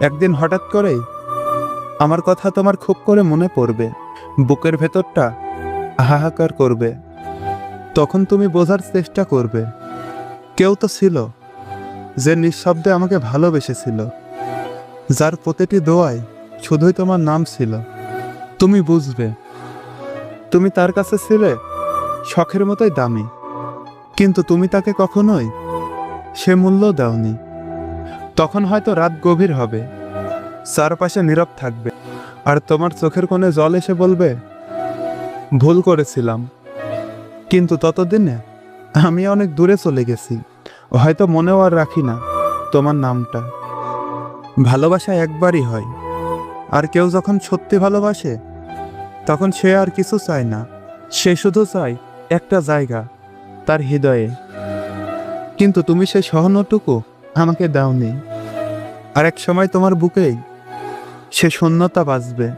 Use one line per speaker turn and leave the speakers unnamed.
একদিন হঠাৎ করেই আমার কথা তোমার খুব করে মনে পড়বে, বুকের ভেতরটা হাহাকার করবে। তখন তুমি বোঝার চেষ্টা করবে, কেউ তো ছিল যে নিঃশব্দে আমাকে ভালোবেসেছিল, যার প্রতিটি দোয়ায় শুধুই তোমার নাম ছিল। তুমি বুঝবে, তুমি তার কাছে ছিলে শখের মতোই দামি, কিন্তু তুমি তাকে কখনোই সে মূল্য দাওনি। তখন হয়তো রাত গভীর হবে, চারপাশে নীরব থাকবে, আর তোমার চোখের কোণে জল এসে বলবে, ভুল করেছিলাম। কিন্তু ততদিনে আমি অনেক দূরে চলে গেছি, হয়তো মনেও আর রাখি না তোমার নামটা। ভালোবাসা একবারই হয়, আর কেউ যখন সত্যি ভালোবাসে তখন সে আর কিছু চায় না, সে শুধু চায় একটা জায়গা তার হৃদয়ে। কিন্তু তুমি সেই সহনটুকু আমাকে দাওনি, আর এক সময় তোমার বুকেই সে শূন্যতা বাজবে।